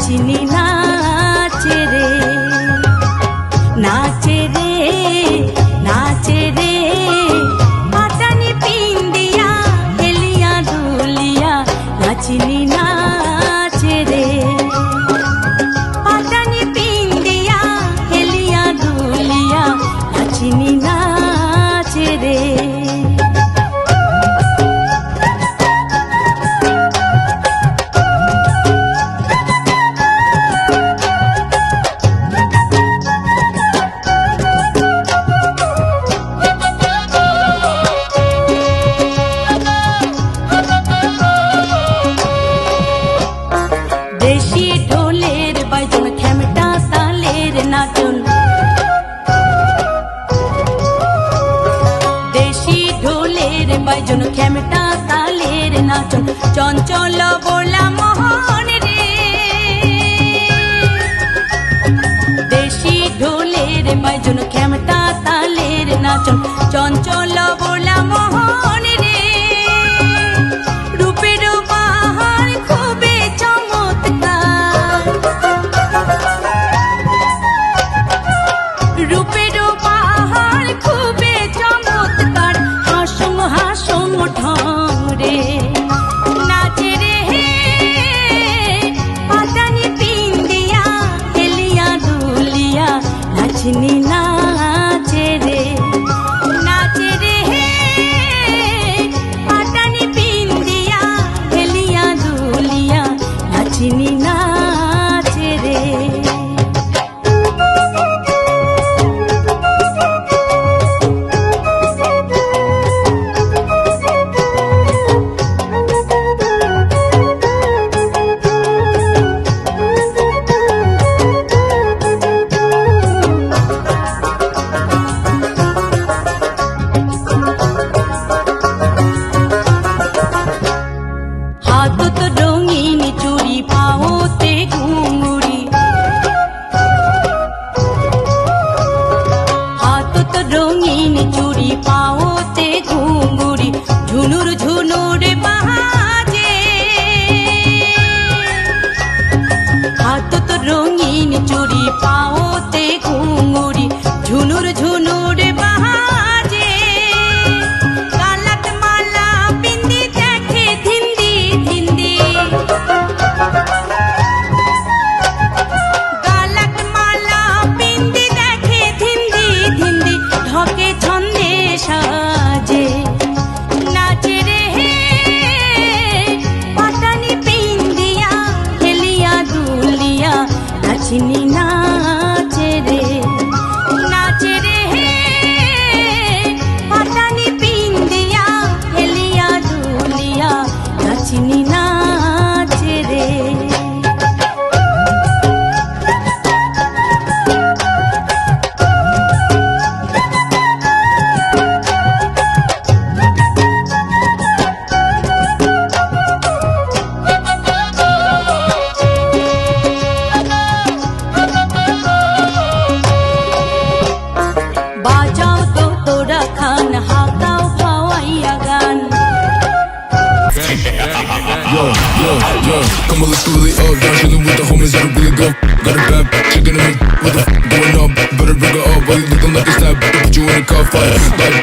নাচিনি নাচে রে, নাচে রে, নাচে রে, পাটানি পিন্দিয়া হেলিয়া দুলিয়া নাচিনি নাচে রে, পাটানি পিন্দিয়া হেলিয়া দুলিয়া নাচিনি নাচে রে। দেশি ঢোলের বাইজন খেমটা তালের নাচন, দেশি ঢোলের বাইজন খেমটা তালের নাচন, চঞ্চল বোলা মোহন রে, দেশি ঢোলের বাইজন খেমটা তালের নাচন, চঞ্চল বোলা মোহন রে, রূপের বাহার খুবই চমৎকার, রূপের বাহার খুবই চমৎকার, হাসম হাসম ঢং রে, নাচে রে পাটানি পিন্দিয়া হেলিয়া দুলিয়া নাচনি নাচে রে, নাচে রে পাটানি পিন্দিয়া হেলিয়া দুলিয়া নাচনি নাচে রে। হাতত রঙিন চুড়ি পাওতে ঘুঙুরি, হাতত রঙিন চুড়ি পাওতে ঘুঙুরি, ঝুনুর ঝুনুর বাজে, হাতত রঙিন চুড়ি পাওতে ঘুঙুরি, ঝুনুর ঝুনুর বাজে, কালাত মালা বিন্দি দেখে ধিন্দি ধিন্দি, গালাত মালা বিন্দি দেখে ধিন্দি ধিন্দি, ঢকে ছন্দে সাজে, নাচে রে পাটানি পিন্দিয়া হেলিয়া দুলিয়া নাচিনি নাচে রে, নাচে রে পাটানি পিন্দিয়া হেলিয়া দুলিয়া নাচিনি নাচে রে। বাজাও তো তোরা খান, হাকাও খাওয়াইয়া গান, Yo, yo, yo, come on, let's do it up. Down chillin' with the homies, that'll really go. Got a bad chicken in me, what the f going up? Better bring her up, while you looking like a stab. Put you in a car fight, like